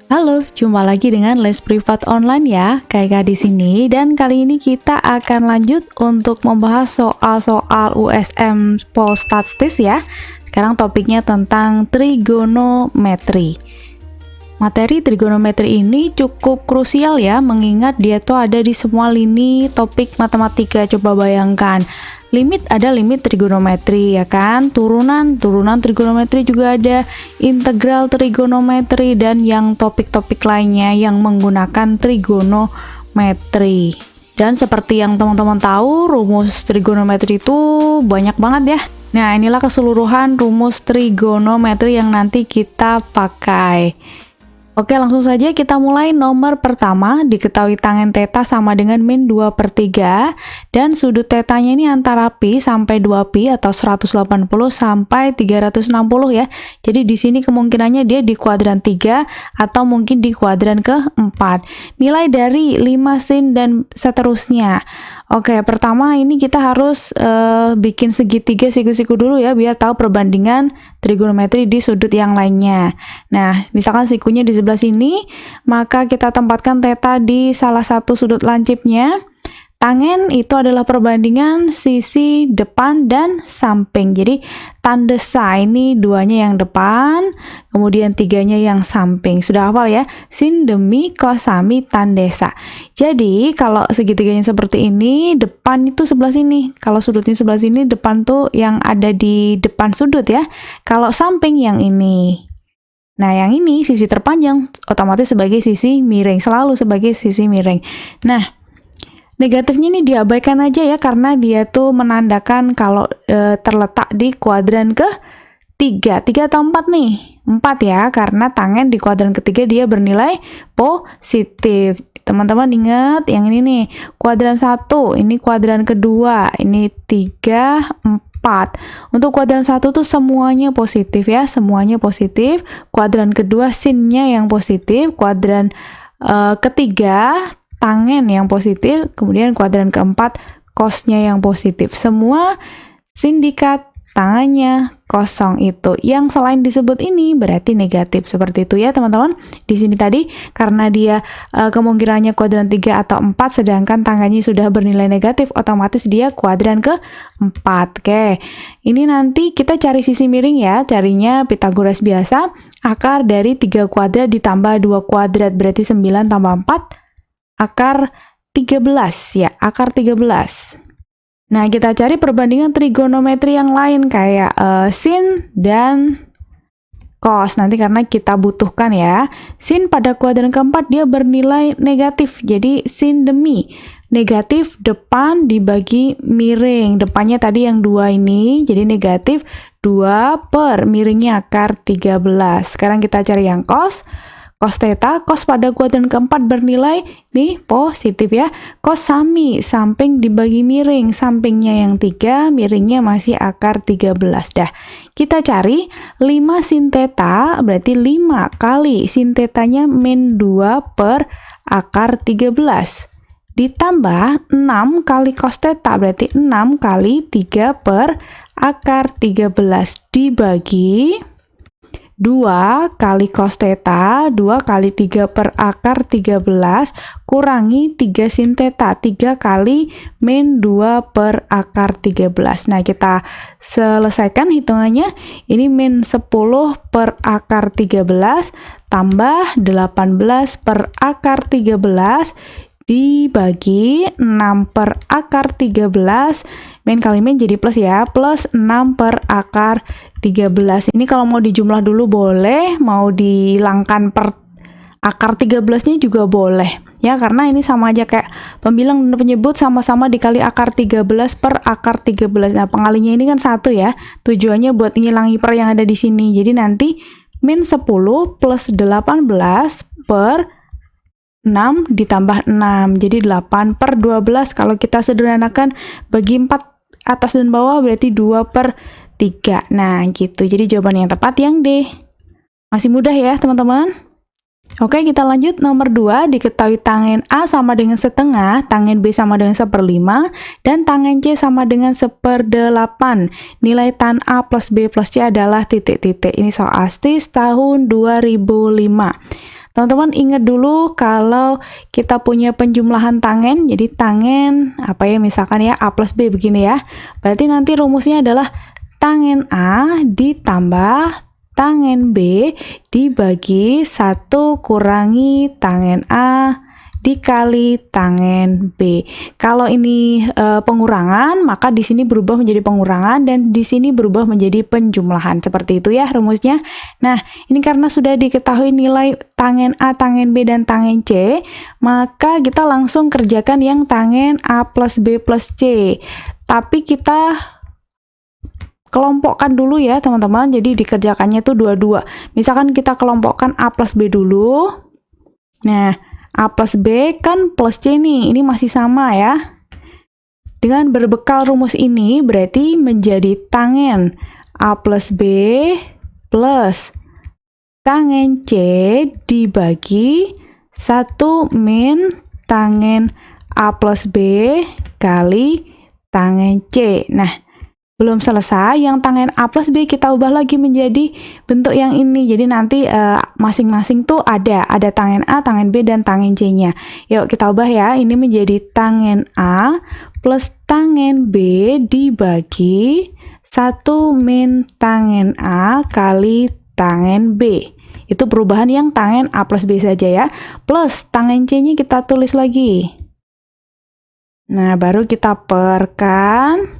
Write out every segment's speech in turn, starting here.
Halo, jumpa lagi dengan Les Privat Online ya, Kak di sini. Dan kali ini kita akan lanjut untuk membahas soal-soal USM Polstatistik ya. Sekarang topiknya tentang trigonometri. Materi trigonometri ini cukup krusial ya, mengingat dia tuh ada di semua lini topik matematika. Coba bayangkan. Ada limit trigonometri ya kan, turunan trigonometri juga ada, integral trigonometri, dan yang topik-topik lainnya yang menggunakan trigonometri. Dan seperti yang teman-teman tahu, rumus trigonometri itu banyak banget ya. Nah, inilah keseluruhan rumus trigonometri yang nanti kita pakai. Oke, langsung saja kita mulai. Nomor pertama, diketahui tangen theta sama dengan min 2/3 dan sudut tetanya ini antara pi sampai 2pi atau 180 sampai 360 ya. Jadi di sini kemungkinannya dia di kuadran 3 atau mungkin di kuadran keempat. Nilai dari 5 sin dan seterusnya. Oke, pertama ini kita harus bikin segitiga siku-siku dulu ya, biar tahu perbandingan trigonometri di sudut yang lainnya. Nah, misalkan sikunya di sebelah sini, maka kita tempatkan theta di salah satu sudut lancipnya. Tangen itu adalah perbandingan sisi depan dan samping. Jadi tandesa ini duanya yang depan, kemudian tiganya yang samping. Sudah hafal ya? Sin demi kosami tandesa. Jadi kalau segitiganya seperti ini, depan itu sebelah sini. Kalau sudutnya sebelah sini, depan tuh yang ada di depan sudut ya. Kalau samping yang ini. Nah, yang ini sisi terpanjang, otomatis sebagai sisi miring, selalu sebagai sisi miring. Nah, negatifnya ini diabaikan aja ya, karena dia tuh menandakan kalau terletak di kuadran ke-3 atau 4 nih. 4 ya, karena tangen di kuadran ketiga dia bernilai positif. Teman-teman ingat yang ini nih, kuadran 1, ini kuadran kedua, ini 3, 4. Untuk kuadran 1 tuh semuanya positif ya, semuanya positif. Kuadran kedua sinnya yang positif, kuadran ketiga tangen yang positif, kemudian kuadran keempat cosnya yang positif. Semua sindikat tangannya kosong itu. Yang selain disebut ini berarti negatif. Seperti itu ya teman-teman. Di sini tadi karena dia kemungkinannya kuadran 3 atau 4 sedangkan tangannya sudah bernilai negatif, otomatis dia kuadran ke-4. Oke. Ini nanti kita cari sisi miring ya. Carinya Pythagoras biasa. Akar dari 3 kuadrat ditambah 2 kuadrat berarti 9 tambah 4 akar 13 ya, akar 13. Nah, kita cari perbandingan trigonometri yang lain kayak sin dan cos. Nanti karena kita butuhkan ya. Sin pada kuadran keempat dia bernilai negatif. Jadi sin demi negatif depan dibagi miring. Depannya tadi yang 2 ini, jadi negatif 2 per miringnya akar 13. Sekarang kita cari yang cos. Cos theta, cos pada kuadran keempat bernilai nih positif ya. Cos sami, samping dibagi miring, sampingnya yang 3, miringnya masih akar 13. Dah, kita cari 5 sin theta, berarti 5 kali sin tetanya min 2 per akar 13. Ditambah 6 kali cos theta, berarti 6 kali 3 per akar 13 dibagi 2 kali cos theta, 2 kali 3 per akar 13, kurangi 3 sin theta, 3 kali min 2 per akar 13. Nah, kita selesaikan hitungannya. Ini min 10 per akar 13, tambah 18 per akar 13, dibagi 6 per akar 13, min kali min jadi plus ya, plus 6 per akar 13. Ini kalau mau dijumlah dulu boleh, mau dihilangkan per akar 13-nya juga boleh. Ya, karena ini sama aja kayak pembilang dan penyebut sama-sama dikali akar 13 per akar 13. Nah, pengalinya ini kan 1 ya. Tujuannya buat ngilangi per yang ada di sini. Jadi nanti min 10 plus 18 per 6 ditambah 6. Jadi 8 per 12. Kalau kita sederhanakan bagi 4 atas dan bawah berarti 2 per 3. Nah, gitu. Jadi jawaban yang tepat yang D. Masih mudah ya, teman-teman? Oke, kita lanjut. Nomor 2, diketahui tangen A sama dengan setengah, tangen B sama dengan 1/5, dan tangen C sama dengan 1/8. Nilai tan A plus B plus C adalah titik-titik. Ini soal ASTIS tahun 2005. Teman-teman ingat dulu kalau kita punya penjumlahan tangen, jadi tangen apa ya, misalkan ya A plus B begini ya. Berarti nanti rumusnya adalah tangen A ditambah tangen B dibagi 1 kurangi tangen A dikali tangen B. Kalau ini pengurangan, maka di sini berubah menjadi pengurangan dan di sini berubah menjadi penjumlahan. Seperti itu ya rumusnya. Nah, ini karena sudah diketahui nilai tangen A, tangen B, dan tangen C, maka kita langsung kerjakan yang tangen A plus B plus C. Tapi kita kelompokkan dulu ya teman-teman, jadi dikerjakannya tuh dua-dua. Misalkan kita kelompokkan A plus B dulu. Nah, A plus B kan plus C nih, ini masih sama ya. Dengan berbekal rumus ini berarti menjadi tangen A plus B plus tangen C dibagi 1 min tangen A plus B kali tangen C. Nah, belum selesai, yang tangen A plus B kita ubah lagi menjadi bentuk yang ini. Jadi nanti masing-masing tuh ada tangen A, tangen B, dan tangen C-nya. Yuk kita ubah ya, ini menjadi tangen A plus tangen B dibagi 1 min tangen A kali tangen B. Itu perubahan yang tangen A plus B saja ya. Plus tangen C-nya kita tulis lagi. Nah, baru kita perkan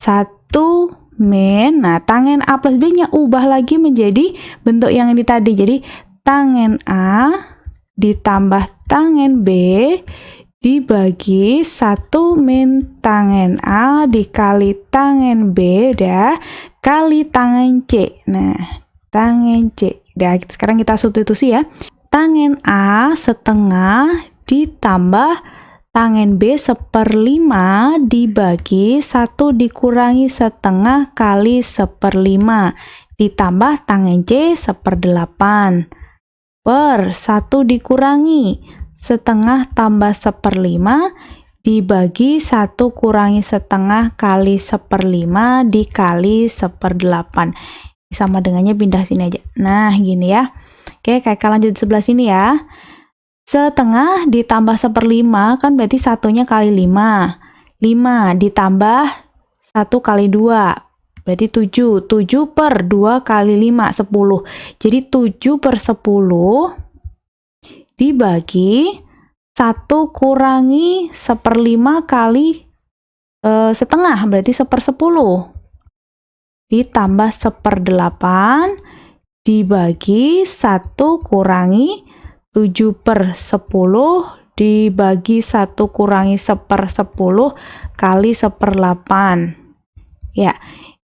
1 min, nah tangen A plus B-nya ubah lagi menjadi bentuk yang ini tadi. Jadi tangen A ditambah tangen B dibagi 1 min tangen A dikali tangen B udah kali tangen C. Nah, tangen C. Udah, sekarang kita substitusi ya. Tangen A setengah ditambah tangen B 1/5 dibagi 1 dikurangi setengah kali 1/5 ditambah tangen C 1/8 per 1 dikurangi setengah tambah 1/5 dibagi 1 kurangi setengah kali 1/5 dikali 1/8. Sama dengannya pindah sini aja. Nah, gini ya. Oke, kakak lanjut di sebelah sini ya. Setengah ditambah 1/5 kan berarti satunya kali 5. 5 ditambah 1 kali 2. Berarti 7. 7 per 2 kali 5, 10. Jadi 7 per 10 dibagi 1 kurangi 1/5 kali setengah. Berarti 1/10. Ditambah 1/8 dibagi 1 kurangi 7 per 10 dibagi 1 kurangi 1/10 kali 1/8. Ya,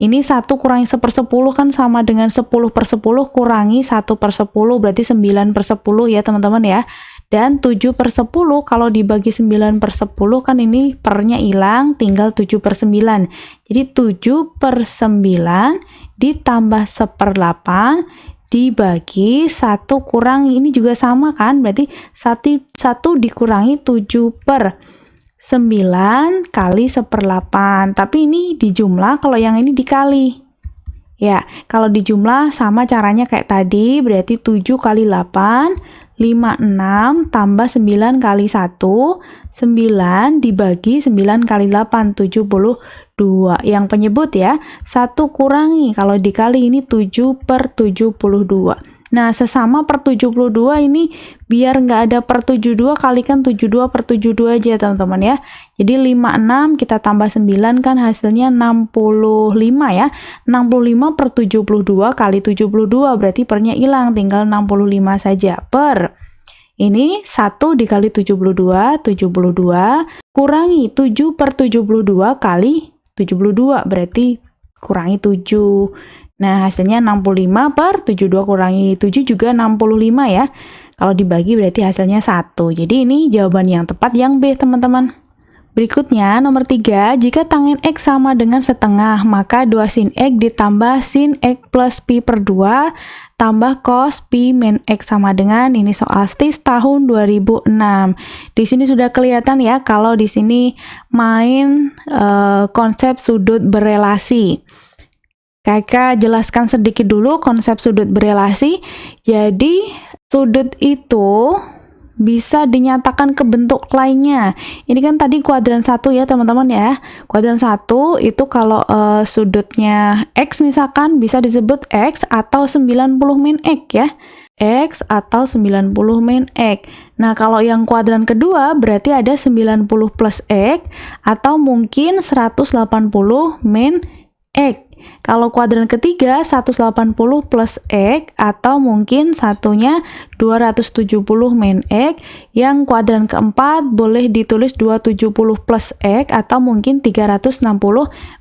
ini 1 kurangi 1/10 kan sama dengan 10 per 10 kurangi 1 per 10, berarti 9 per 10 ya teman-teman ya. Dan 7 per 10 kalau dibagi 9 per 10 kan ini pernya hilang, tinggal 7 per 9. Jadi 7 per 9 ditambah 1/8 dibagi 1 kurangi, ini juga sama kan, berarti 1 dikurangi 7 per 9 kali 1/8. Tapi ini dijumlah, kalau yang ini dikali. Ya, kalau dijumlah sama caranya kayak tadi, berarti 7 kali 8, 56 tambah 9 kali 1, 9 dibagi 9 kali 8, 72. Yang penyebut ya, 1 kurangi, kalau dikali ini 7 per 72. Nah, sesama per 72 ini biar nggak ada per 72, kalikan 72 per 72 aja teman-teman ya. Jadi 56 kita tambah 9 kan hasilnya 65 ya. 65 per 72 kali 72 berarti pernya hilang, tinggal 65 saja. Per ini 1 dikali 72, 72 kurangi 7 per 72 kali 72 berarti kurangi 7. Nah, hasilnya 65 per 72 kurangi 7 juga 65 ya. Kalau dibagi berarti hasilnya 1. Jadi ini jawaban yang tepat yang B, teman-teman. Berikutnya, nomor 3, jika tangen X sama dengan setengah, maka 2 sin X ditambah sin X plus pi per 2 tambah cos pi min X sama dengan, ini soal STIS tahun 2006. Di sini sudah kelihatan ya, kalau di sini main konsep sudut berelasi. Kakak jelaskan sedikit dulu konsep sudut berelasi. Jadi, sudut itu bisa dinyatakan ke bentuk lainnya. Ini kan tadi kuadran 1 ya teman-teman ya. Kuadran 1 itu kalau sudutnya X misalkan bisa disebut X atau 90 min X ya. X atau 90 min X. Nah, kalau yang kuadran kedua berarti ada 90 plus X atau mungkin 180 min X. Kalau kuadran ketiga 180 plus X atau mungkin satunya 270 min X. Yang kuadran keempat boleh ditulis 270 plus X atau mungkin 360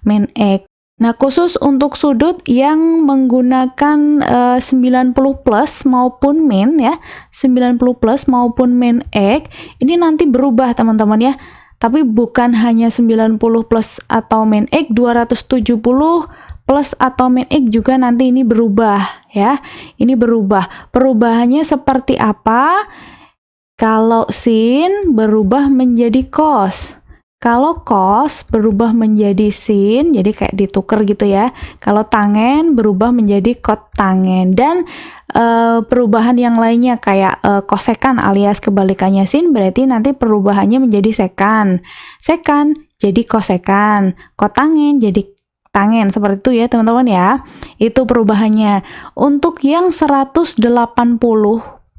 min X. Nah, khusus untuk sudut yang menggunakan 90 plus maupun min ya, 90 plus maupun min X, ini nanti berubah teman-teman ya. Tapi bukan hanya 90 plus atau min X, 270 plus atau min X juga nanti ini berubah ya. Ini berubah. Perubahannya seperti apa? Kalau sin berubah menjadi cos. Kalau cos berubah menjadi sin, jadi kayak ditukar gitu ya. Kalau tangen berubah menjadi kot tangen. Dan perubahan yang lainnya kayak kosekan alias kebalikannya sin, berarti nanti perubahannya menjadi sekan. Sekan jadi kosekan. Kotangen jadi tangen. Seperti itu ya teman-teman ya. Itu perubahannya. Untuk yang 180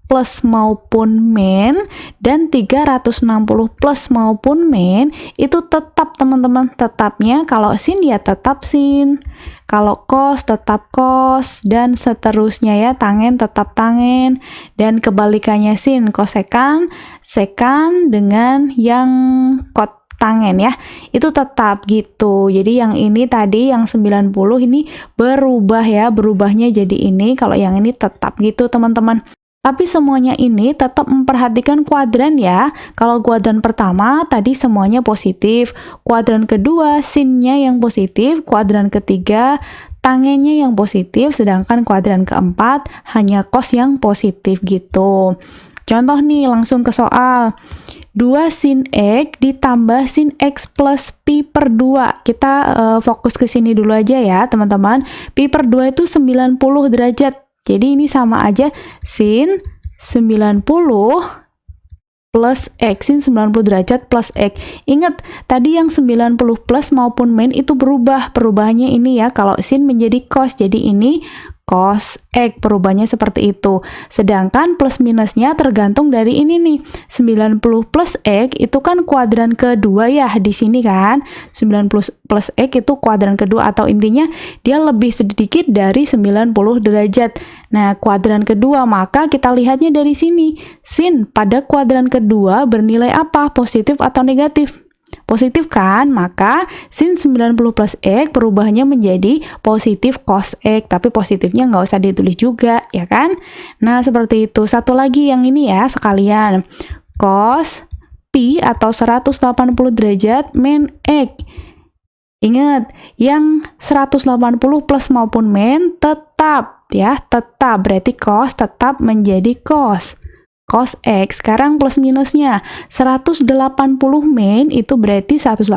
plus maupun min dan 360 plus maupun min itu tetap teman-teman, tetapnya kalau sin ya tetap sin, kalau cos tetap cos, dan seterusnya ya, tangen tetap tangen, dan kebalikannya sin kosekan sekan dengan yang kot tangen ya, itu tetap gitu. Jadi yang ini tadi yang 90 ini berubah ya, berubahnya jadi ini, kalau yang ini tetap gitu teman-teman. Tapi semuanya ini tetap memperhatikan kuadran ya. Kalau kuadran pertama tadi semuanya positif, kuadran kedua sinnya yang positif, kuadran ketiga tangennya yang positif, sedangkan kuadran keempat hanya cos yang positif gitu. Contoh nih, langsung ke soal. 2 sin X ditambah sin X plus pi per 2. Kita fokus ke sini dulu aja ya teman-teman. Pi per 2 itu 90 derajat. Jadi ini sama aja sin 90 plus X, sin 90 derajat plus X. Ingat, tadi yang 90 plus maupun min itu berubah. Perubahannya ini ya, kalau sin menjadi cos. Jadi ini cos X, perubahannya seperti itu. Sedangkan plus minusnya tergantung dari ini nih. 90 plus X itu kan kuadran kedua ya di sini kan. 90 plus X itu kuadran kedua, atau intinya dia lebih sedikit dari 90 derajat. Nah, kuadran kedua, maka kita lihatnya dari sini. Sin pada kuadran kedua bernilai apa? Positif atau negatif? Positif kan? Maka sin 90 plus X perubahannya menjadi positif cos X, tapi positifnya nggak usah ditulis juga, ya kan? Nah, seperti itu. Satu lagi yang ini ya, sekalian. Cos pi atau 180 derajat min X. Ingat, yang 180 plus maupun min tetap ya, tetap. Berarti cos tetap menjadi cos X. Sekarang plus minusnya 180 min itu berarti 180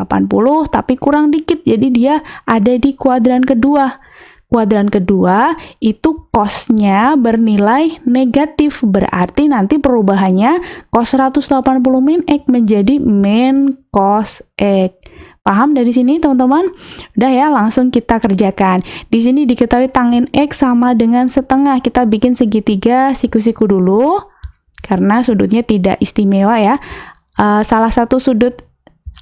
tapi kurang dikit, jadi dia ada di kuadran kedua. Kuadran kedua itu cosnya bernilai negatif, berarti nanti perubahannya cos 180 min X menjadi min cos X. Paham dari sini teman-teman? Udah ya, langsung kita kerjakan. Di sini diketahui tangen X sama dengan setengah. Kita bikin segitiga siku-siku dulu, karena sudutnya tidak istimewa ya. Salah satu sudut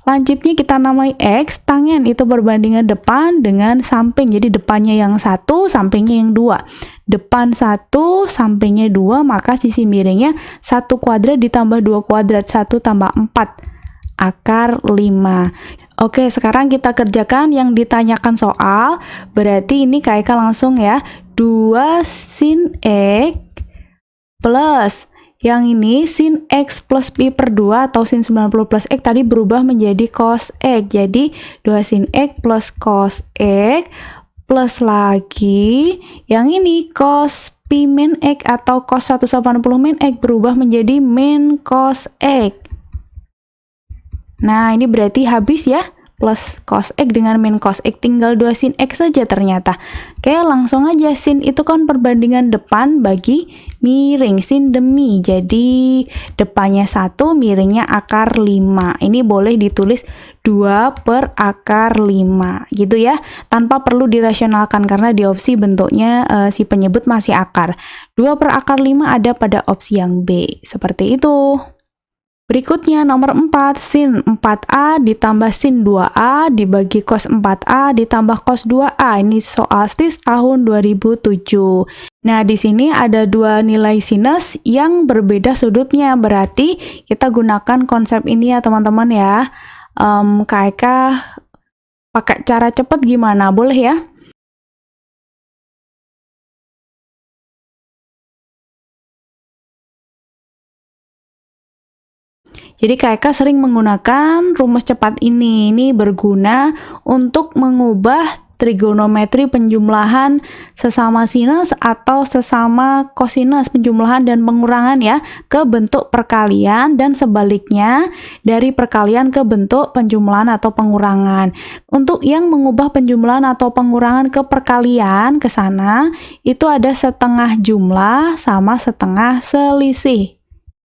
lancipnya kita namai X, tangen itu perbandingan depan dengan samping. Jadi depannya yang 1, sampingnya yang 2. Depan 1, sampingnya 2, maka sisi miringnya 1 kuadrat ditambah 2 kuadrat, 1 tambah 4. Akar 5. Oke, sekarang kita kerjakan yang ditanyakan soal. Berarti ini KK langsung ya. 2 sin X plus yang ini sin X plus pi per 2 atau sin 90 plus X tadi berubah menjadi cos X. Jadi 2 sin X plus cos X plus lagi yang ini cos pi min X atau cos 180 min X berubah menjadi min cos X. Nah, ini berarti habis ya plus cos X dengan min cos X, tinggal 2 sin X saja ternyata. Oke, langsung aja, sin itu kan perbandingan depan bagi miring, sin demi, jadi depannya 1, miringnya akar 5. Ini boleh ditulis 2 per akar 5 gitu ya, tanpa perlu dirasionalkan karena di opsi bentuknya si penyebut masih akar. 2 per akar 5 ada pada opsi yang B, seperti itu. Berikutnya nomor 4, sin 4A ditambah sin 2A dibagi cos 4A ditambah cos 2A. Ini soal STIS tahun 2007. Nah, di sini ada dua nilai sinus yang berbeda sudutnya. Berarti kita gunakan konsep ini ya teman-teman ya. KK pakai cara cepat gimana? Boleh ya? Jadi KK sering menggunakan rumus cepat ini. Ini berguna untuk mengubah trigonometri penjumlahan sesama sinus atau sesama kosinus, penjumlahan dan pengurangan ya, ke bentuk perkalian dan sebaliknya dari perkalian ke bentuk penjumlahan atau pengurangan. Untuk yang mengubah penjumlahan atau pengurangan ke perkalian ke sana, itu ada setengah jumlah sama setengah selisih.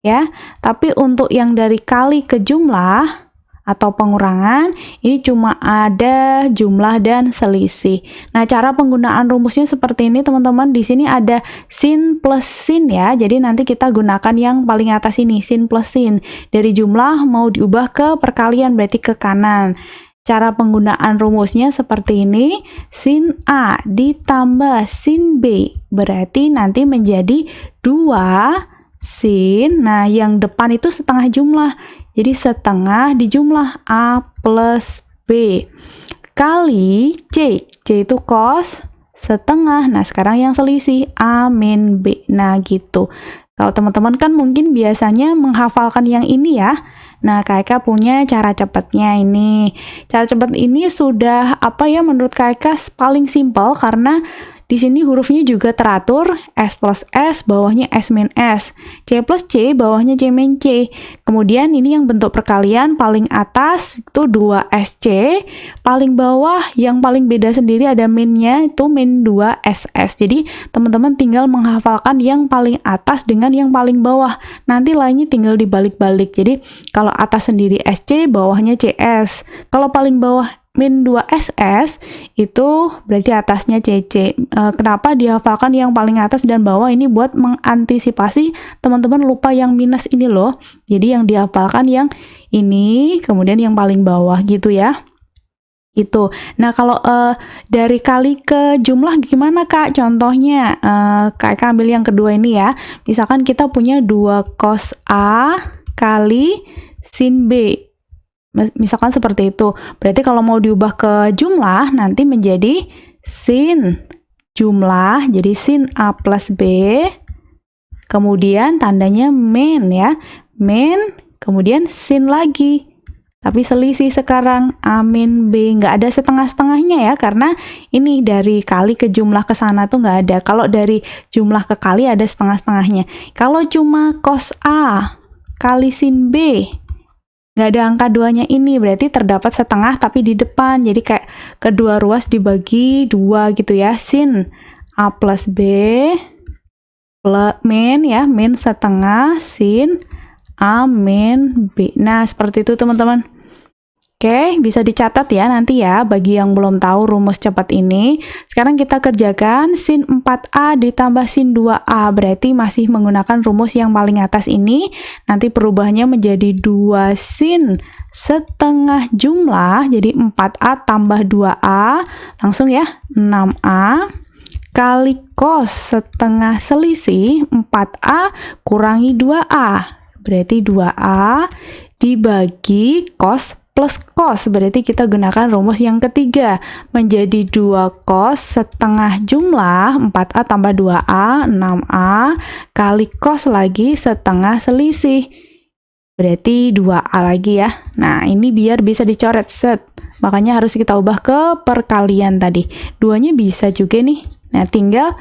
Ya, tapi untuk yang dari kali ke jumlah atau pengurangan, ini cuma ada jumlah dan selisih. Nah, cara penggunaan rumusnya seperti ini, teman-teman. Di sini ada sin plus sin ya. Jadi nanti kita gunakan yang paling atas ini, sin plus sin. Dari jumlah mau diubah ke perkalian, berarti ke kanan. Cara penggunaan rumusnya seperti ini, sin A ditambah sin B, berarti nanti menjadi 2 sin, nah yang depan itu setengah jumlah, jadi setengah dijumlah A plus B, kali C, C itu cos setengah, nah sekarang yang selisih A min B, nah gitu. Kalau teman-teman kan mungkin biasanya menghafalkan yang ini ya, nah KK punya cara cepatnya ini. Cara cepat ini sudah apa ya menurut KK paling simpel karena di sini hurufnya juga teratur, S plus S, bawahnya S min S, C plus C, bawahnya C min C. Kemudian ini yang bentuk perkalian, paling atas itu 2SC, paling bawah yang paling beda sendiri ada minnya, itu min 2SS. Jadi teman-teman tinggal menghafalkan yang paling atas dengan yang paling bawah. Nanti lainnya tinggal dibalik-balik. Jadi kalau atas sendiri SC, bawahnya CS. Kalau paling bawah min 2SS itu berarti atasnya CC. Kenapa dihafalkan yang paling atas dan bawah? Ini buat mengantisipasi teman-teman lupa yang minus ini loh. Jadi yang dihafalkan yang ini, kemudian yang paling bawah gitu ya. Itu. Nah, kalau dari kali ke jumlah gimana Kak? Contohnya Kak ambil yang kedua ini ya. Misalkan kita punya 2 cos A kali sin B. Misalkan seperti itu. Berarti kalau mau diubah ke jumlah, nanti menjadi sin jumlah, jadi sin A plus B, kemudian tandanya min ya, min, kemudian sin lagi. Tapi selisih sekarang A min B, nggak ada setengah-setengahnya ya, karena ini dari kali ke jumlah ke sana tuh nggak ada. Kalau dari jumlah ke kali ada setengah-setengahnya. Kalau cuma cos A kali sin B, nggak ada angka 2-nya ini, berarti terdapat setengah tapi di depan. Jadi kayak kedua ruas dibagi 2 gitu ya. Sin A plus B plus min ya, min setengah sin A min B. Nah, seperti itu teman-teman. Oke, bisa dicatat ya nanti ya bagi yang belum tahu rumus cepat ini. Sekarang kita kerjakan sin 4A ditambah sin 2A, berarti masih menggunakan rumus yang paling atas ini. Nanti perubahannya menjadi 2 sin setengah jumlah, jadi 4A tambah 2A, langsung ya 6A, kali cos setengah selisih 4A kurangi 2A, berarti 2A dibagi cos plus cos, berarti kita gunakan rumus yang ketiga, menjadi 2 cos setengah jumlah 4A tambah 2A, 6A, kali cos lagi setengah selisih, berarti 2A lagi ya. Nah, ini biar bisa dicoret set, makanya harus kita ubah ke perkalian tadi. 2-nya bisa juga nih. Nah, tinggal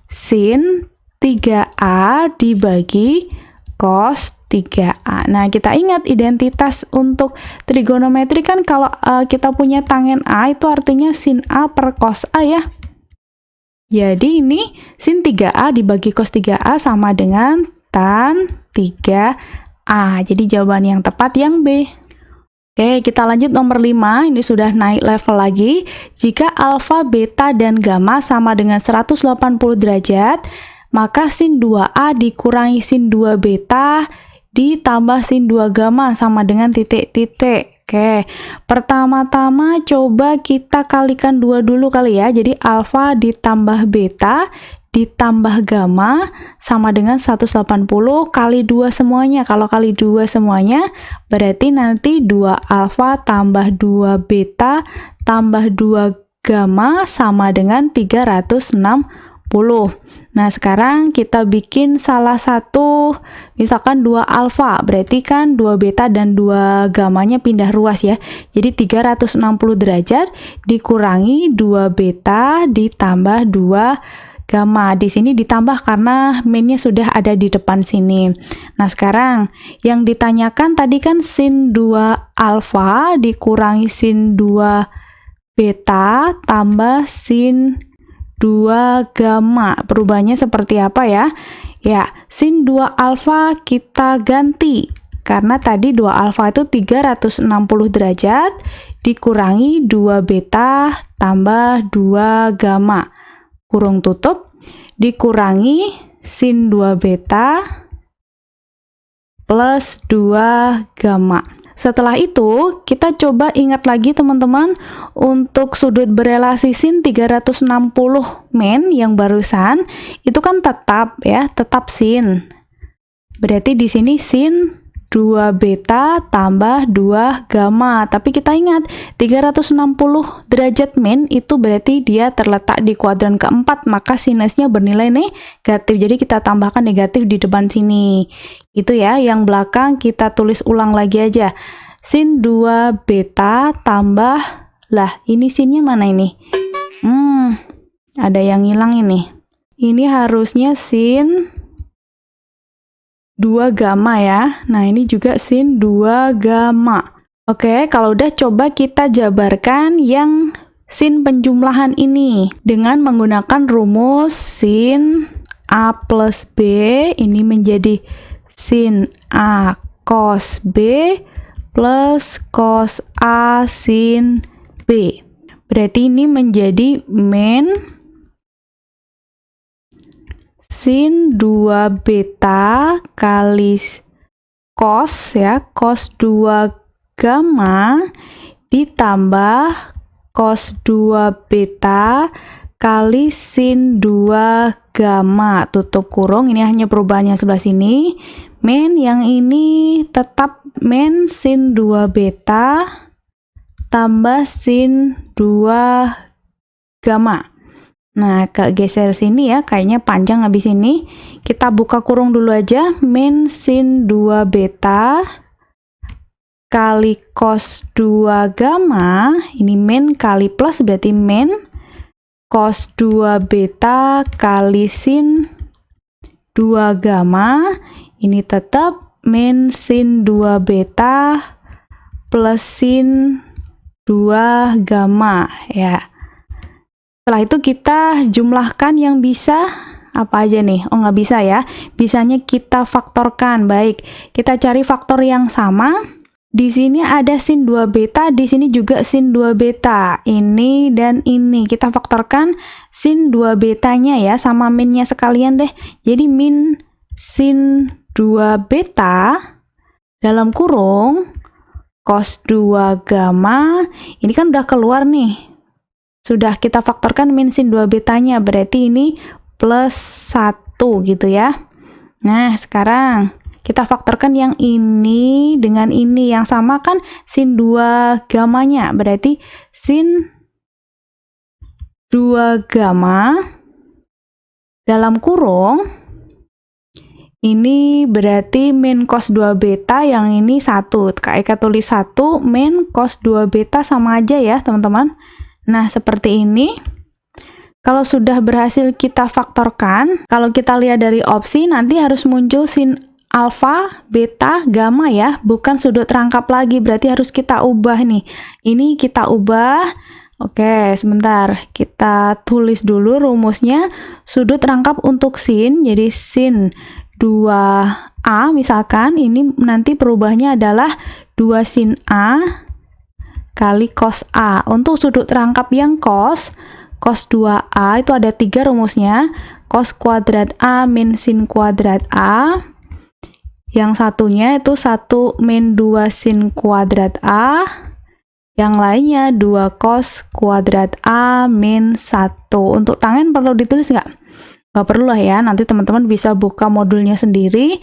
sin 3A dibagi cos 3A. Nah, kita ingat identitas untuk trigonometri kan kalau kita punya tangen A itu artinya sin A per cos A ya. Jadi ini sin 3A dibagi cos 3A sama dengan tan 3A. Jadi jawaban yang tepat yang B. Oke, kita lanjut nomor 5. Ini sudah naik level lagi. Jika alfa, beta, dan gamma sama dengan 180 derajat, maka sin 2A dikurangi sin 2 beta ditambah sin 2 gamma sama dengan titik-titik. Oke, pertama-tama coba kita kalikan 2 dulu kali ya. Jadi alfa ditambah beta ditambah gamma sama dengan 180 kali 2 semuanya. Kalau kali 2 semuanya berarti nanti 2 alfa tambah 2 beta tambah 2 gamma sama dengan 360. Nah, sekarang kita bikin salah satu, misalkan 2 alfa, berarti kan 2 beta dan 2 gamanya pindah ruas ya. Jadi 360 derajat dikurangi 2 beta ditambah 2 gamma. Di sini ditambah karena minnya sudah ada di depan sini. Nah, sekarang yang ditanyakan tadi kan sin 2 alfa dikurangi sin 2 beta tambah sin 2 gamma. Perubahannya seperti apa ya? Ya, sin 2 alfa kita ganti. Karena tadi 2 alfa itu 360 derajat dikurangi 2 beta tambah 2 gamma. Kurung tutup, dikurangi sin 2 beta plus 2 gamma. Setelah itu, kita coba ingat lagi teman-teman, untuk sudut berelasi sin 360 min yang barusan, itu kan tetap ya, tetap sin. Berarti di sini sin 2 beta tambah 2 gamma. Tapi kita ingat, 360 derajat min itu berarti dia terletak di kuadran keempat, maka sinusnya bernilai negatif. Jadi kita tambahkan negatif di depan sini. Itu ya, yang belakang kita tulis ulang lagi aja. Sin 2 beta tambah, lah ini sinnya mana ini? Ada yang hilang ini. Ini harusnya sin 2 gamma ya. Nah, ini juga sin 2 gamma. Oke, kalau udah coba kita jabarkan yang sin penjumlahan ini dengan menggunakan rumus sin A plus B. Ini menjadi sin A cos B plus cos A sin B. Berarti ini menjadi min sin 2 beta kali cos ya, cos 2 gamma ditambah cos 2 beta kali sin 2 gamma. Tutup kurung, ini hanya perubahan yang sebelah sini. Min yang ini tetap min sin 2 beta tambah sin 2 gamma. Nah, geser sini ya, kayaknya panjang habis ini. Kita buka kurung dulu aja, min sin 2 beta kali cos 2 gamma, ini min kali plus berarti min cos 2 beta kali sin 2 gamma, ini tetap min sin 2 beta plus sin 2 gamma ya. Setelah itu kita jumlahkan yang bisa apa aja nih? Oh, nggak bisa ya. Bisanya kita faktorkan. Baik, kita cari faktor yang sama. Di sini ada sin 2 beta, di sini juga sin 2 beta. Ini dan ini. Kita faktorkan sin 2 betanya ya, sama minnya sekalian deh. Jadi min sin 2 beta dalam kurung cos 2 gamma. Ini kan udah keluar nih. Sudah kita faktorkan min sin 2 betanya, berarti ini plus 1 gitu ya. Nah, sekarang kita faktorkan yang ini dengan ini, yang sama kan sin 2 gamanya, berarti sin 2 gamma dalam kurung, ini berarti min cos 2 beta, yang ini 1. Kak Eka tulis 1, min cos 2 beta sama aja ya teman-teman. Nah, seperti ini. Kalau sudah berhasil kita faktorkan, kalau kita lihat dari opsi, nanti harus muncul sin alfa, beta, gamma ya, bukan sudut rangkap lagi, berarti harus kita ubah nih. Ini kita ubah. Oke, sebentar. Kita tulis dulu rumusnya. Sudut rangkap untuk sin, jadi sin 2A misalkan, ini nanti perubahnya adalah 2 sin A kali cos A. Untuk sudut rangkap yang cos 2A itu ada 3 rumusnya. Cos kuadrat A min sin kuadrat A. Yang satunya itu 1 min 2 sin kuadrat A. Yang lainnya 2 cos kuadrat A min 1. Untuk tangan perlu ditulis nggak? Nggak perlu lah ya, nanti teman-teman bisa buka modulnya sendiri.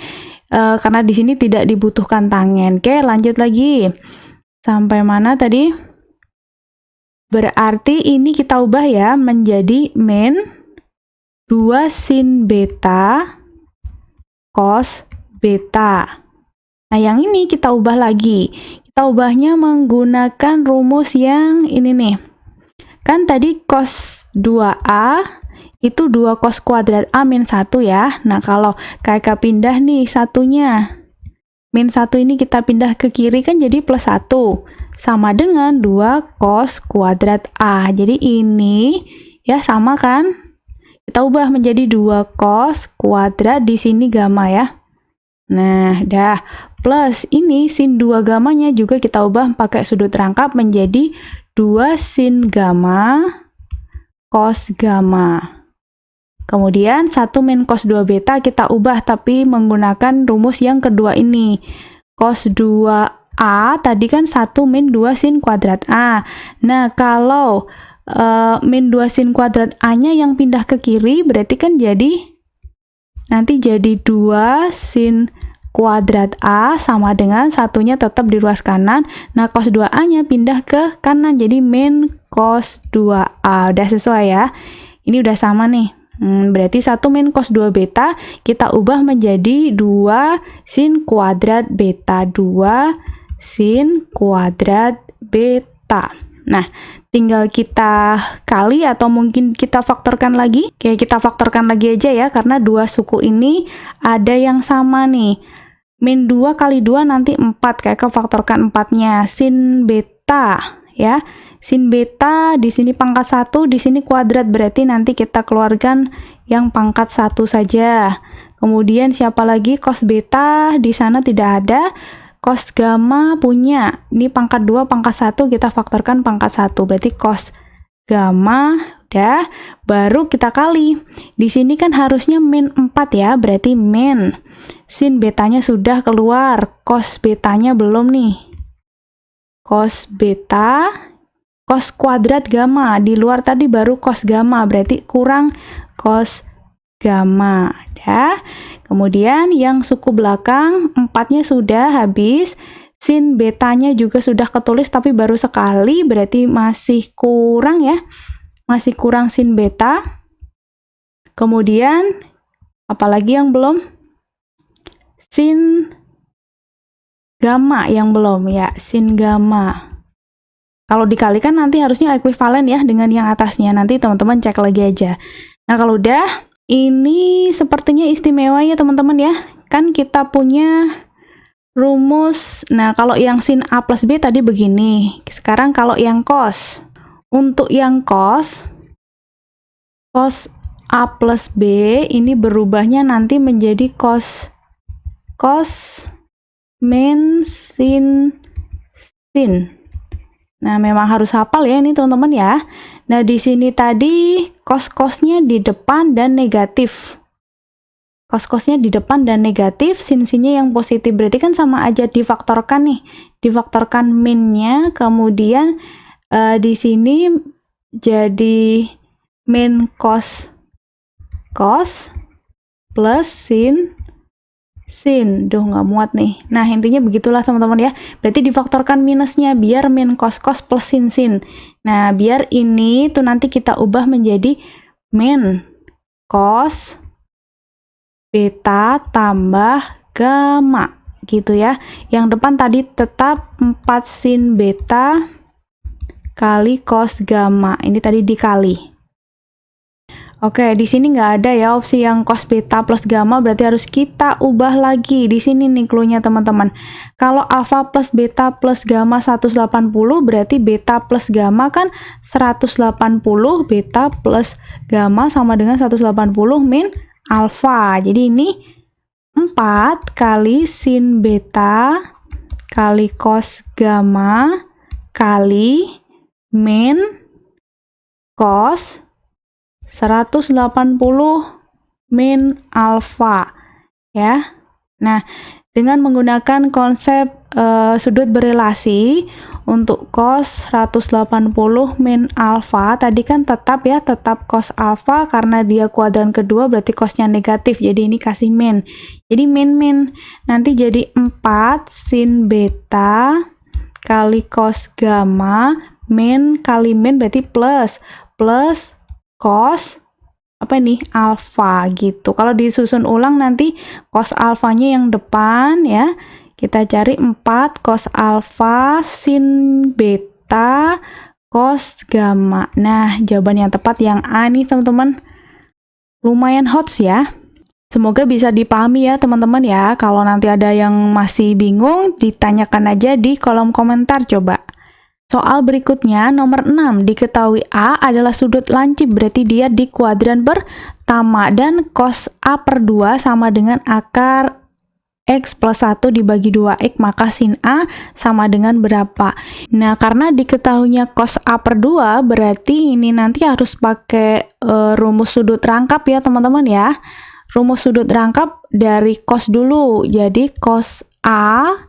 Karena di sini tidak dibutuhkan tangan. Oke, lanjut lagi. Sampai mana tadi? Berarti ini kita ubah ya menjadi min 2 sin beta cos beta. Nah, yang ini kita ubah lagi. Kita ubahnya menggunakan rumus yang ini nih. Kan tadi cos 2A itu 2 cos kuadrat A min 1 ya. Nah, kalau kakak pindah nih satunya. Min 1 ini kita pindah ke kiri kan jadi plus 1. Sama dengan 2 cos kuadrat A. Jadi ini ya sama kan? Kita ubah menjadi 2 cos kuadrat, di sini gamma ya. Nah, dah. Plus ini sin 2 gamanya juga kita ubah pakai sudut rangkap menjadi 2 sin gamma cos gamma. Kemudian 1 min cos 2 beta kita ubah tapi menggunakan rumus yang kedua ini. Cos 2A tadi kan 1 min 2 sin kuadrat A. Nah, kalau min 2 sin kuadrat A-nya yang pindah ke kiri, berarti kan nanti jadi 2 sin kuadrat A sama dengan satunya tetap di ruas kanan. Nah, cos 2A-nya pindah ke kanan, jadi min cos 2A. Udah sesuai ya. Ini udah sama nih. Berarti 1 min cos 2 beta kita ubah menjadi 2 sin kuadrat beta. 2 sin kuadrat beta. Nah, tinggal kita kali atau mungkin kita faktorkan lagi. Oke, kita faktorkan lagi aja ya, karena dua suku ini ada yang sama nih. Min 2 kali 2 nanti 4, kayak faktorkan 4-nya. Sin beta ya. Sin beta di sini pangkat 1, di sini kuadrat, berarti nanti kita keluarkan yang pangkat 1 saja. Kemudian siapa lagi? Cos beta di sana tidak ada. Cos gamma punya. Ini pangkat 2, pangkat 1 kita faktorkan pangkat 1. Berarti cos gamma udah, baru kita kali. Di sini kan harusnya min 4 ya, berarti min. Sin betanya sudah keluar, cos betanya belum nih. Cos beta, cos kuadrat gamma. Di luar tadi baru cos gamma, berarti kurang cos gamma. Ya. Kemudian yang suku belakang 4-nya sudah habis. Sin betanya juga sudah ketulis tapi baru sekali, berarti masih kurang ya. Masih kurang sin beta. Kemudian apalagi yang belum? Sin gamma yang belum ya, sin gamma. Kalau dikalikan nanti harusnya ekuivalen ya dengan yang atasnya. Nanti teman-teman cek lagi aja. Nah, kalau udah, ini sepertinya istimewa ya teman-teman ya. Kan kita punya rumus. Nah, kalau yang sin A plus B tadi begini. Sekarang kalau yang cos. Untuk yang cos A plus B ini berubahnya nanti menjadi cos min sin. Nah, memang harus hafal ya ini teman-teman ya. Nah, di sini tadi cos-cosnya di depan dan negatif. Cos-cosnya di depan dan negatif, sin-sinnya yang positif. Berarti kan sama aja difaktorkan nih. Difaktorkan minnya, kemudian di sini jadi min cos plus sin. Duh, nggak muat nih. Nah, intinya begitulah teman-teman ya. Berarti difaktorkan minusnya biar min cos plus sin. Nah, biar ini tuh nanti kita ubah menjadi min cos beta tambah gamma gitu ya. Yang depan tadi tetap 4 sin beta kali cos gamma. Ini tadi dikali. Oke, di sini nggak ada ya opsi yang cos beta plus gamma, berarti harus kita ubah lagi. Di sini nih clue-nya teman-teman. Kalau alfa plus beta plus gamma 180, berarti beta plus gamma kan 180, beta plus gamma sama dengan 180 min alfa. Jadi ini 4 kali sin beta kali cos gamma kali min cos 180 min alfa ya. Nah, dengan menggunakan konsep sudut berelasi untuk cos 180 min alfa, tadi kan tetap cos alfa karena dia kuadran kedua berarti cosnya negatif. Jadi ini kasih min. Jadi min nanti jadi 4 sin beta kali cos gamma min kali min berarti plus cos apa ini alfa gitu. Kalau disusun ulang nanti cos alfanya yang depan ya. Kita cari 4 cos alfa sin beta cos gamma. Nah, jawaban yang tepat yang A nih teman-teman. Lumayan hot ya. Semoga bisa dipahami ya teman-teman ya. Kalau nanti ada yang masih bingung, ditanyakan aja di kolom komentar coba. Soal berikutnya, nomor 6, diketahui A adalah sudut lancip, berarti dia di kuadran pertama, dan cos A per 2 sama dengan akar X plus 1 dibagi 2X, maka sin A sama dengan berapa? Nah, karena diketahuinya cos A per 2, berarti ini nanti harus pakai rumus sudut rangkap ya teman-teman ya. Rumus sudut rangkap dari cos dulu, jadi cos A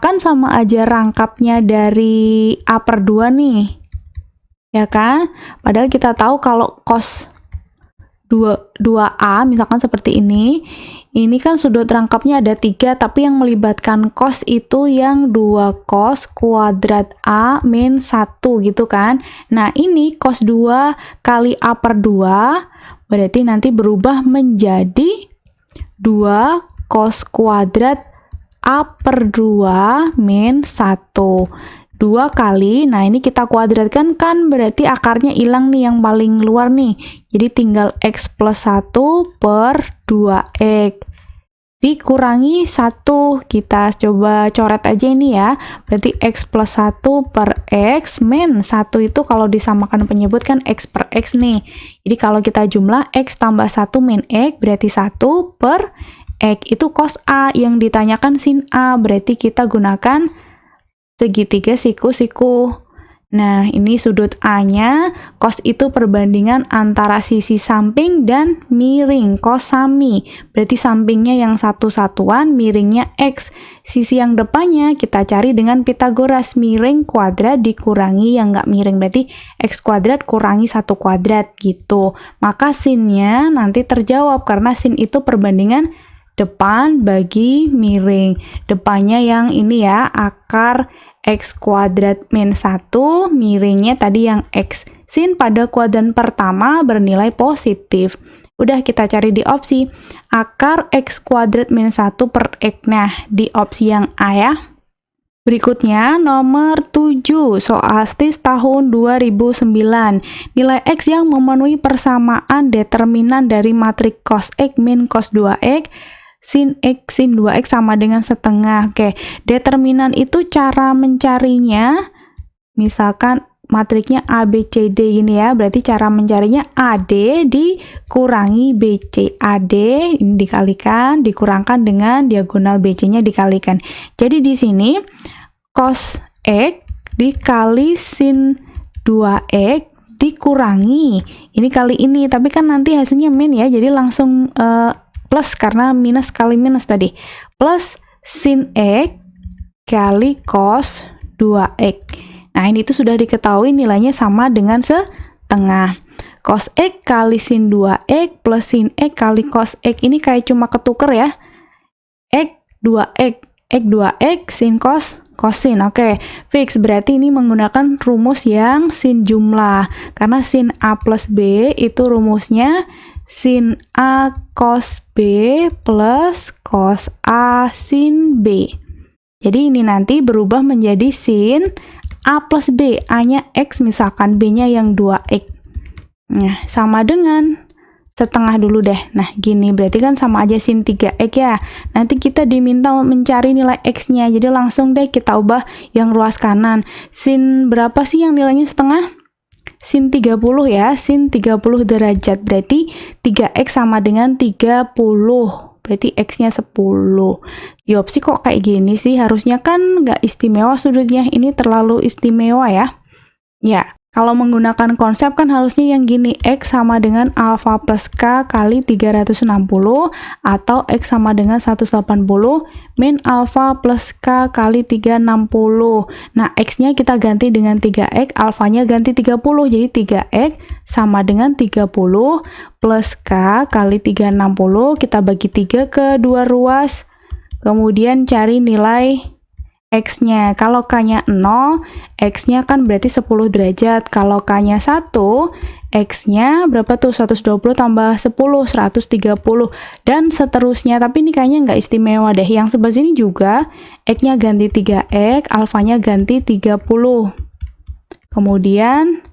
kan sama aja rangkapnya dari A per 2 nih. Ya kan? Padahal kita tahu kalau cos 2A, misalkan seperti ini kan sudut rangkapnya ada 3, tapi yang melibatkan cos itu yang 2 cos kuadrat A min 1 gitu kan. Nah, ini cos 2 kali A per 2, berarti nanti berubah menjadi 2 cos kuadrat A per 2 min 1. 2 kali, nah ini kita kuadratkan kan berarti akarnya hilang nih yang paling luar nih. Jadi tinggal X plus 1 per 2X. Dikurangi 1, kita coba coret aja ini ya. Berarti X plus 1 per X min 1 itu kalau disamakan penyebut kan X per X nih. Jadi kalau kita jumlah X tambah 1 min X berarti 1 per X, itu cos A, yang ditanyakan sin A, berarti kita gunakan segitiga siku-siku. Nah, ini sudut A-nya, cos itu perbandingan antara sisi samping dan miring, cos sami. Berarti sampingnya yang satu satuan, miringnya X. Sisi yang depannya kita cari dengan Pitagoras, miring kuadrat dikurangi yang nggak miring, berarti X kuadrat kurangi 1 kuadrat gitu. Maka sinnya nanti terjawab karena sin itu perbandingan depan bagi miring. Depannya yang ini ya, akar X kuadrat min 1, miringnya tadi yang X. Sin pada kuadran pertama bernilai positif. Udah kita cari di opsi akar X kuadrat min 1 per X. Nah, di opsi yang A ya. Berikutnya nomor 7, soal STIS tahun 2009. Nilai X yang memenuhi persamaan determinan dari matriks cos X min cos 2X sin X sin 2X sama dengan setengah. Oke, determinan itu cara mencarinya, misalkan matriksnya A, B, C, D ini ya, berarti cara mencarinya AD dikurangi BC. AD ini dikalikan, dikurangkan dengan diagonal BC-nya dikalikan. Jadi di sini cos X dikali sin 2X dikurangi, ini kali ini, tapi kan nanti hasilnya min ya, jadi langsung plus karena minus kali minus tadi, plus sin X kali cos 2X. Nah, ini tuh sudah diketahui nilainya sama dengan setengah. Cos X kali sin 2X plus sin X kali cos X, ini kayak cuma ketuker ya. X 2X, X 2X sin cos sin. Oke, fix, berarti ini menggunakan rumus yang sin jumlah. Karena sin A plus B itu rumusnya sin A cos B plus cos A sin B. Jadi ini nanti berubah menjadi sin A plus B. A-nya X misalkan, B-nya yang 2X. Nah, sama dengan setengah dulu deh. Nah, gini berarti kan sama aja sin 3x ya. Nanti kita diminta mencari nilai x-nya. Jadi langsung deh kita ubah yang ruas kanan. Sin berapa sih yang nilainya setengah? Sin 30 ya. Sin 30 derajat. Berarti 3x sama dengan 30. Berarti x-nya 10. Yup sih kok kayak gini sih? Harusnya kan nggak istimewa sudutnya. Ini terlalu istimewa ya. Ya. Kalau menggunakan konsep kan harusnya yang gini, X sama dengan alfa plus K kali 360 atau X sama dengan 180 min alfa plus K kali 360. Nah, X-nya kita ganti dengan 3X, alfanya ganti 30. Jadi 3X sama dengan 30 plus K kali 360. Kita bagi 3 ke dua ruas. Kemudian cari nilai X-nya. Kalau K-nya 0, X-nya kan berarti 10 derajat. Kalau K-nya 1, X-nya berapa tuh? 120 tambah 10, 130. Dan seterusnya. Tapi ini kayaknya nggak istimewa deh. Yang sebelah sini juga, X-nya ganti 3X, alfanya ganti 30. Kemudian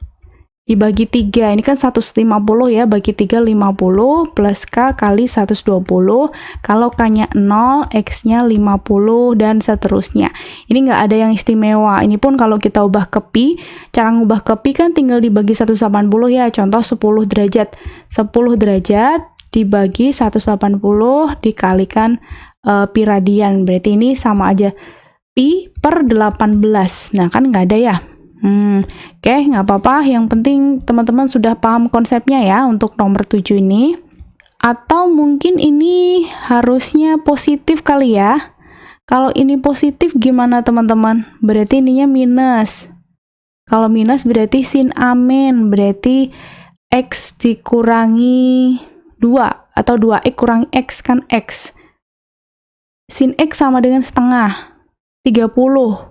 dibagi 3, ini kan 150 ya, bagi 3 50 plus K kali 120. Kalau K-nya 0, X-nya 50 dan seterusnya. Ini nggak ada yang istimewa. Ini pun kalau kita ubah ke pi, cara ngubah ke pi kan tinggal dibagi 180 ya. Contoh 10 derajat. 10 derajat dibagi 180 dikalikan pi radian. Berarti ini sama aja pi per 18. Nah, kan nggak ada ya. Oke, nggak apa-apa. Yang penting teman-teman sudah paham konsepnya ya untuk nomor 7 ini. Atau mungkin ini harusnya positif kali ya. Kalau ini positif gimana teman-teman? Berarti ininya minus. Kalau minus berarti sin amin. Berarti X dikurangi 2. Atau 2X kurangi X kan X. Sin X sama dengan setengah. 30.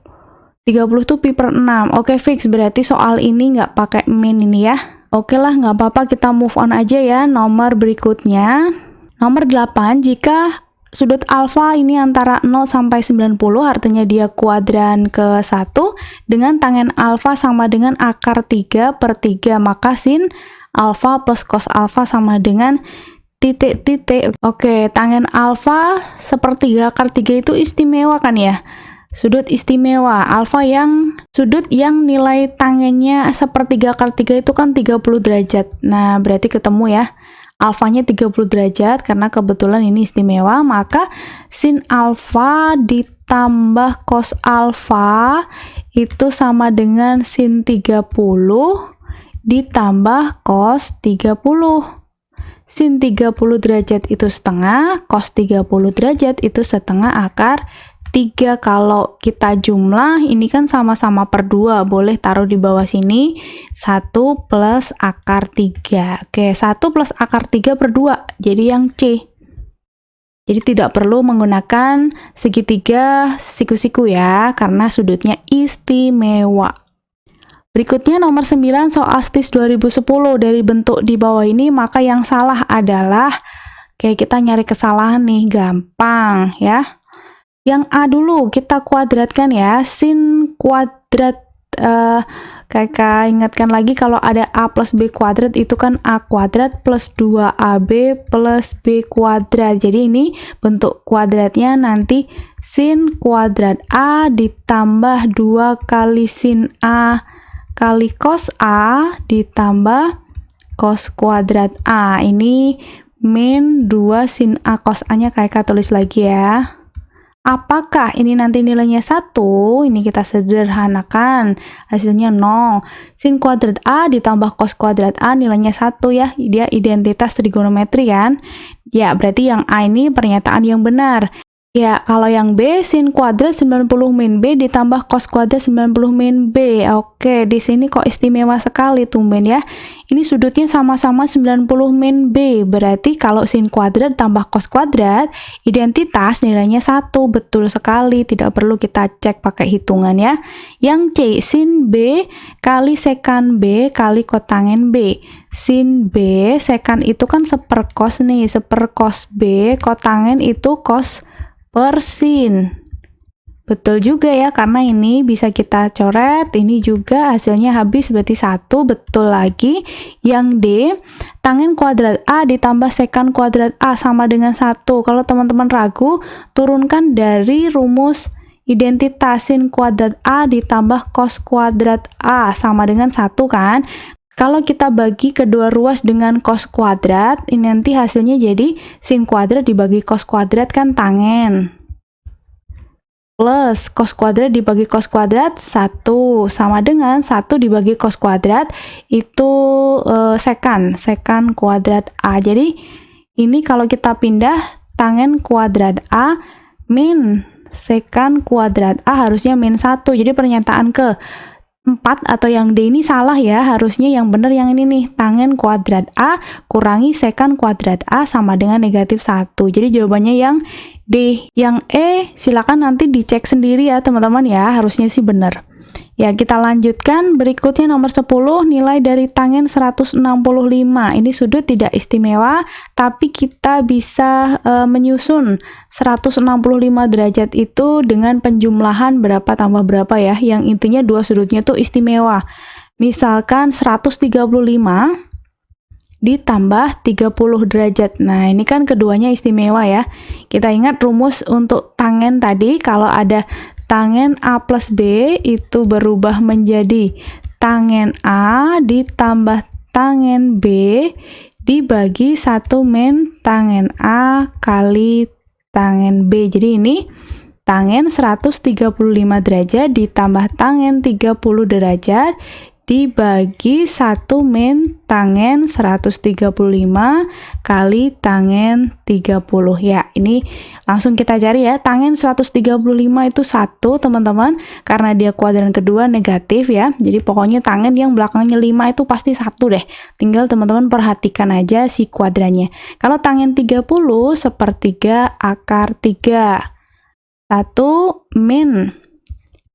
30 tuh pi per 6. Oke, fix. Berarti soal ini nggak pakai min ini ya. Oke lah, nggak apa-apa. Kita move on aja ya. Nomor berikutnya. Nomor 8. Jika sudut alfa ini antara 0 sampai 90, artinya dia kuadran ke 1, dengan tangen alfa sama dengan akar 3 per 3. Maka sin alfa plus cos alfa sama dengan titik-titik. Oke, tangen alfa sepertiga akar 3 itu istimewa kan ya? Sudut istimewa, alfa yang sudut yang nilai tangennya sepertiga akar 3 itu kan 30 derajat. Nah, berarti ketemu ya. Alfanya 30 derajat karena kebetulan ini istimewa, maka sin alfa ditambah cos alfa itu sama dengan sin 30 ditambah cos 30. Sin 30 derajat itu setengah, cos 30 derajat itu setengah akar 3. Kalau kita jumlah, ini kan sama-sama per 2. Boleh taruh di bawah sini. 1 plus akar 3. Oke, 1 plus akar 3 per 2. Jadi yang C. Jadi tidak perlu menggunakan segitiga siku-siku ya, karena sudutnya istimewa. Berikutnya nomor 9, soal STIS 2010. Dari bentuk di bawah ini, maka yang salah adalah, kayak kita nyari kesalahan nih, gampang ya. Yang A dulu kita kuadratkan ya, sin kuadrat, kakak ingatkan lagi kalau ada A plus B kuadrat itu kan A kuadrat plus 2AB plus B kuadrat. Jadi ini bentuk kuadratnya nanti sin kuadrat A ditambah 2 kali sin A kali cos A ditambah cos kuadrat A. Ini min 2 sin A cos A nya kakak tulis lagi ya. Apakah ini nanti nilainya 1? Ini kita sederhanakan. Hasilnya 0. Sin kuadrat A ditambah cos kuadrat A nilainya 1 ya. Dia identitas trigonometri kan? Ya, berarti yang A ini pernyataan yang benar. Ya, kalau yang B, sin kuadrat 90 min B ditambah cos kuadrat 90 min B. Oke, di sini kok istimewa sekali tumben ya. Ini sudutnya sama-sama 90 min B. Berarti kalau sin kuadrat tambah cos kuadrat, identitas nilainya 1. Betul sekali, tidak perlu kita cek pakai hitungan ya. Yang C, sin B kali sekan B kali kotangen B. Sin B, sekan itu kan seperkos nih, seperkos B, kotangen itu cos per sin. Betul juga ya, karena ini bisa kita coret, ini juga hasilnya habis berarti 1, betul lagi. Yang D, tangen kuadrat A ditambah sekan kuadrat A sama dengan 1. Kalau teman-teman ragu, turunkan dari rumus identitas sin kuadrat A ditambah cos kuadrat A sama dengan 1 kan. Kalau kita bagi kedua ruas dengan cos kuadrat, ini nanti hasilnya jadi sin kuadrat dibagi cos kuadrat kan tangen. Plus cos kuadrat dibagi cos kuadrat 1 sama dengan 1 dibagi cos kuadrat itu sekan kuadrat A. Jadi ini kalau kita pindah tangen kuadrat A min sekan kuadrat A harusnya min 1. Jadi pernyataan ke 4 atau yang D ini salah ya, harusnya yang benar yang ini nih, tangen kuadrat A kurangi sekan kuadrat A sama dengan negatif 1. Jadi jawabannya yang D. Yang E silakan nanti dicek sendiri ya teman-teman ya, harusnya sih benar. Ya, kita lanjutkan. Berikutnya nomor 10, nilai dari tangen 165. Ini sudut tidak istimewa, tapi kita bisa menyusun 165 derajat itu dengan penjumlahan berapa tambah berapa ya, yang intinya dua sudutnya tuh istimewa. Misalkan 135 ditambah 30 derajat. Nah, ini kan keduanya istimewa ya. Kita ingat rumus untuk tangen tadi, kalau ada tangen A plus B itu berubah menjadi tangen A ditambah tangen B dibagi 1 min tangen A kali tangen B. Jadi ini tangen 135 derajat ditambah tangen 30 derajat dibagi 1 min tangen 135 kali tangen 30. Ya, ini langsung kita cari ya. Tangen 135 itu 1, teman-teman. Karena dia kuadran kedua negatif ya. Jadi pokoknya tangen yang belakangnya 5 itu pasti 1 deh. Tinggal teman-teman perhatikan aja si kuadrannya. Kalau tangen 30 sepertiga akar 3. 1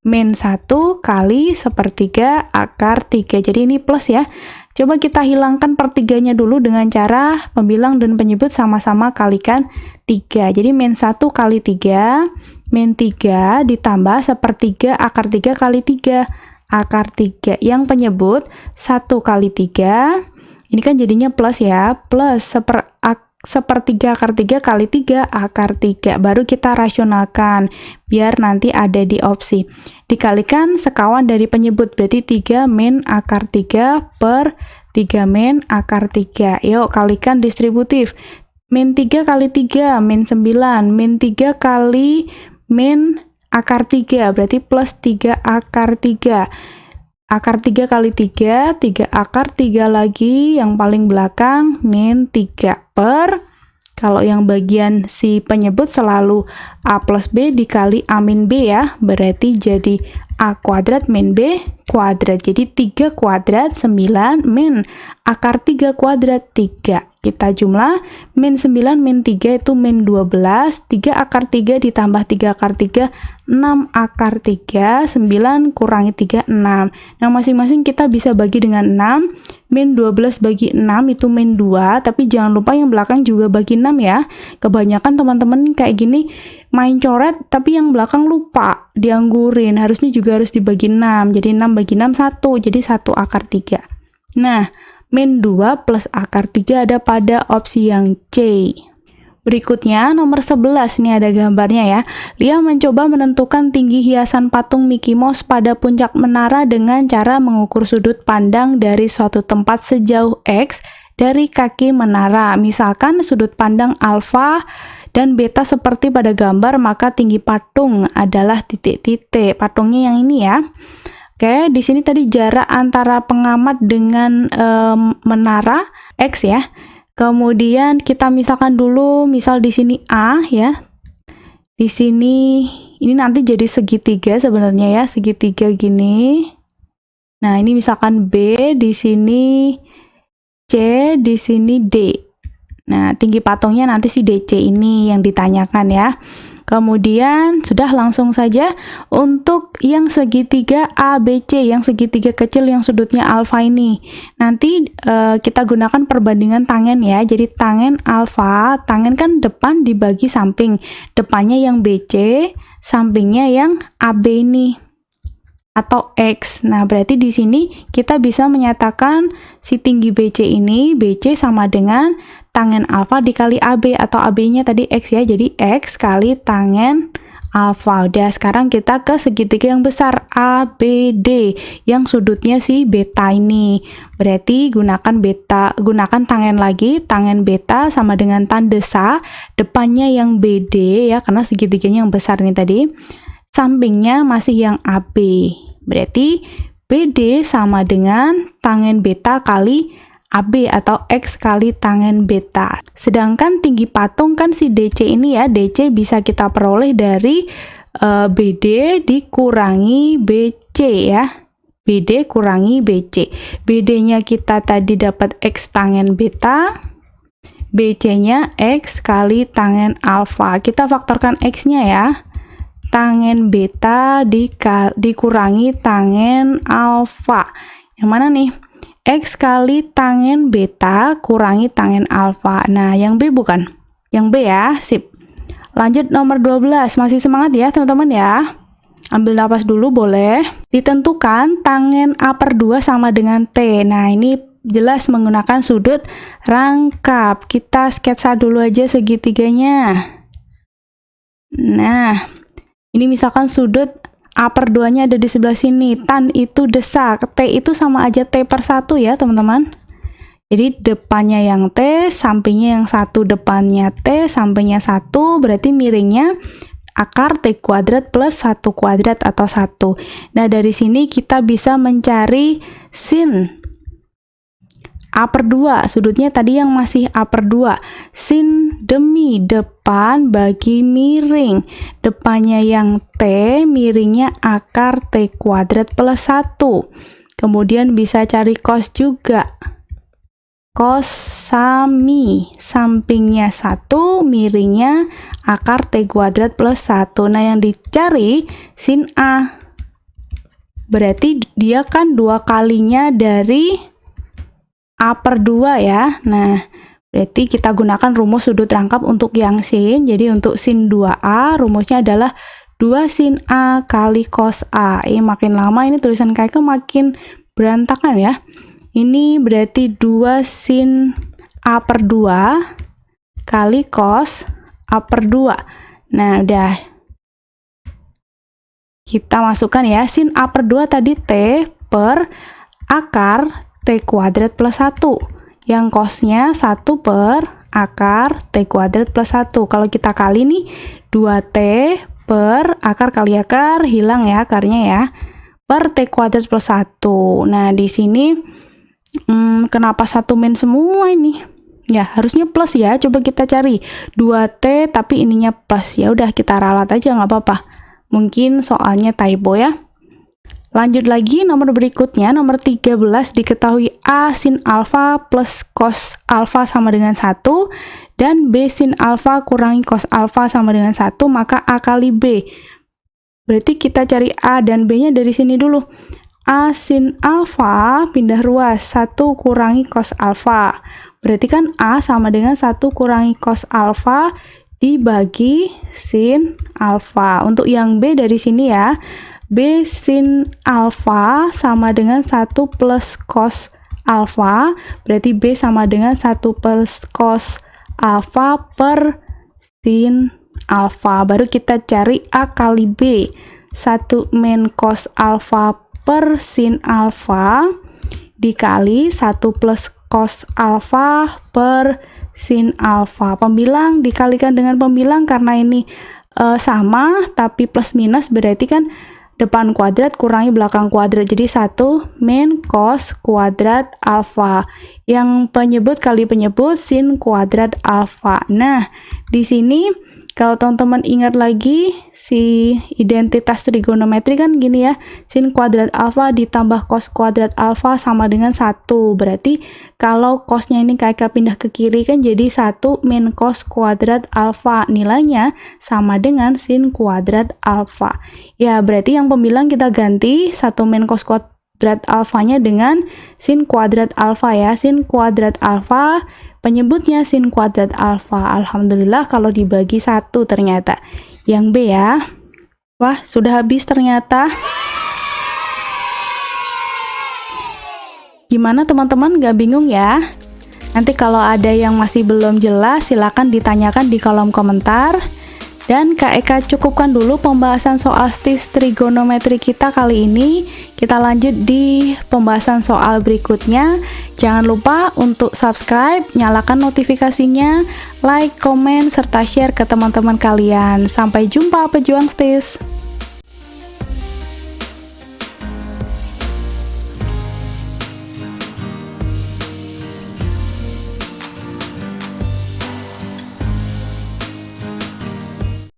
min 1 kali sepertiga akar 3. Jadi ini plus ya. Coba kita hilangkan pertiganya dulu dengan cara pembilang dan penyebut sama-sama kalikan 3. Jadi min 1 kali 3, min 3 ditambah sepertiga akar 3 kali 3. Akar 3. Yang penyebut 1 kali 3. Ini kan jadinya plus ya. Plus sepertiga akar 3 kali 3 akar 3. Baru kita rasionalkan biar nanti ada di opsi. Dikalikan sekawan dari penyebut, berarti 3 min akar 3 per 3 min akar 3. Yuk kalikan distributif. Min 3 kali 3 min 9, min 3 kali min akar 3 berarti plus 3 akar 3. Akar 3 kali 3, 3 akar 3 lagi, yang paling belakang min 3 per, kalau yang bagian si penyebut selalu A plus B dikali A min B ya, berarti jadi A kuadrat min B kuadrat. Jadi 3 kuadrat 9 min akar 3 kuadrat 3. Kita jumlah min 9 min 3 itu min 12, 3 akar 3 ditambah 3 akar 3, 6 akar 3, 9 kurangi 3, 6. Nah, masing-masing kita bisa bagi dengan 6, min 12 bagi 6 itu min 2, tapi jangan lupa yang belakang juga bagi 6 ya. Kebanyakan teman-teman kayak gini main coret, tapi yang belakang lupa, dianggurin, harusnya juga harus dibagi 6, jadi 6 bagi 6, 1, jadi 1 akar 3. Nah, min 2 plus akar 3 ada pada opsi yang C. Berikutnya nomor 11, ini ada gambarnya ya. Lia mencoba menentukan tinggi hiasan patung Mickey Mouse pada puncak menara dengan cara mengukur sudut pandang dari suatu tempat sejauh X dari kaki menara. Misalkan sudut pandang alfa dan beta seperti pada gambar, maka tinggi patung adalah titik-titik. Patungnya yang ini ya. Oke, di sini tadi jarak antara pengamat dengan menara X ya. Kemudian kita misalkan dulu, misal di sini A ya. Di sini ini nanti jadi segitiga sebenarnya ya, segitiga gini. Nah, ini misalkan B, di sini C, di sini D. Nah, tinggi patungnya nanti si DC ini yang ditanyakan ya. Kemudian sudah langsung saja untuk yang segitiga ABC, yang segitiga kecil yang sudutnya alfa ini. Nanti kita gunakan perbandingan tangen ya. Jadi tangen alfa, tangen kan depan dibagi samping. Depannya yang BC, sampingnya yang AB nih, atau X. Nah, berarti di sini kita bisa menyatakan si tinggi BC ini, BC sama dengan tangen alfa dikali AB, atau AB-nya tadi X ya, jadi X kali tangen alfa. Udah, sekarang kita ke segitiga yang besar ABD yang sudutnya si beta ini. Berarti gunakan tangen lagi, tangen beta sama dengan tanda sa, depannya yang BD ya karena segitiganya yang besar nih tadi. Sampingnya masih yang AB. Berarti BD sama dengan tangen beta kali AB atau X kali tangen beta. Sedangkan tinggi patung kan si DC ini ya, DC bisa kita peroleh dari BD dikurangi BC ya. BD kurangi BC. BD-nya kita tadi dapat X tangen beta, BC-nya X kali tangen alfa. Kita faktorkan X-nya ya. Tangen beta dikurangi tangen alfa. Yang mana nih? X kali tangen beta kurangi tangen alfa. Nah, yang B bukan? Yang B ya, sip. Lanjut nomor 12. Masih semangat ya teman-teman ya. Ambil napas dulu boleh. Ditentukan tangen A/2 sama dengan T. Nah, ini jelas menggunakan sudut rangkap. Kita sketsa dulu aja segitiganya. Nah, ini misalkan sudut A/2-nya ada di sebelah sini, tan itu desak, T itu sama aja T/1 ya teman-teman. Jadi depannya yang T, sampingnya yang 1, depannya T, sampingnya 1, berarti miringnya akar T kuadrat plus 1 kuadrat atau 1. Nah dari sini kita bisa mencari sin A/2, sudutnya tadi yang masih A/2, sin demi depan bagi miring, depannya yang T, miringnya akar T kuadrat plus 1. Kemudian bisa cari cos juga, cos sami, sampingnya 1, miringnya akar T kuadrat plus 1. Nah yang dicari sin A, berarti dia kan 2 kalinya dari A/2 ya. Nah, berarti kita gunakan rumus sudut rangkap untuk yang sin. Jadi untuk sin 2A, rumusnya adalah 2 sin A kali cos A. Makin lama ini tulisan Kaike makin berantakan ya. Ini berarti 2 sin A/2 kali cos A/2. Nah, udah. Kita masukkan ya, sin A/2 tadi T per akar T kuadrat plus 1, yang cosnya 1 per akar T kuadrat plus 1. Kalau kita kali nih 2T per akar kali akar, hilang ya akarnya ya, per T kuadrat plus 1. Nah di sini kenapa 1 min semua ini? Ya harusnya plus ya, coba kita cari 2T tapi ininya plus. Ya udah kita ralat aja nggak apa-apa, mungkin soalnya typo ya. Lanjut lagi nomor berikutnya, nomor 13, diketahui A sin alfa plus cos alfa sama dengan 1 dan B sin alfa kurangi cos alfa sama dengan 1, maka A kali B. Berarti kita cari A dan B-nya dari sini dulu. A sin alfa pindah ruas, 1 kurangi cos alfa. Berarti kan A sama dengan 1 kurangi cos alfa dibagi sin alfa. Untuk yang B dari sini ya, B sin alfa sama dengan 1 plus cos alfa, berarti B sama dengan 1 plus cos alfa per sin alfa. Baru kita cari A kali B, 1 min cos alfa per sin alfa dikali 1 plus cos alfa per sin alfa. Pembilang dikalikan dengan pembilang karena ini sama tapi plus minus, berarti kan depan kuadrat kurangi belakang kuadrat, jadi 1 min cos kuadrat alfa. Yang penyebut kali penyebut sin kuadrat alfa. Nah, di sini kalau teman-teman ingat lagi si identitas trigonometri kan gini ya, sin kuadrat alfa ditambah cos kuadrat alfa sama dengan 1. Berarti kalau cosnya ini kayak pindah ke kiri kan jadi 1 min cos kuadrat alfa, nilainya sama dengan sin kuadrat alfa. Ya, berarti yang pembilang kita ganti 1 min cos kuadrat alfanya dengan sin kuadrat alfa ya. Sin kuadrat alfa penyebutnya sin kuadrat alfa. Alhamdulillah kalau dibagi 1 ternyata. Yang B ya. Wah, sudah habis ternyata. Gimana teman-teman, gak bingung ya? Nanti kalau ada yang masih belum jelas, silakan ditanyakan di kolom komentar. Dan Kak Eka cukupkan dulu pembahasan soal stis trigonometri kita kali ini. Kita lanjut di pembahasan soal berikutnya. Jangan lupa untuk subscribe, nyalakan notifikasinya, like, komen, serta share ke teman-teman kalian. Sampai jumpa pejuang stis!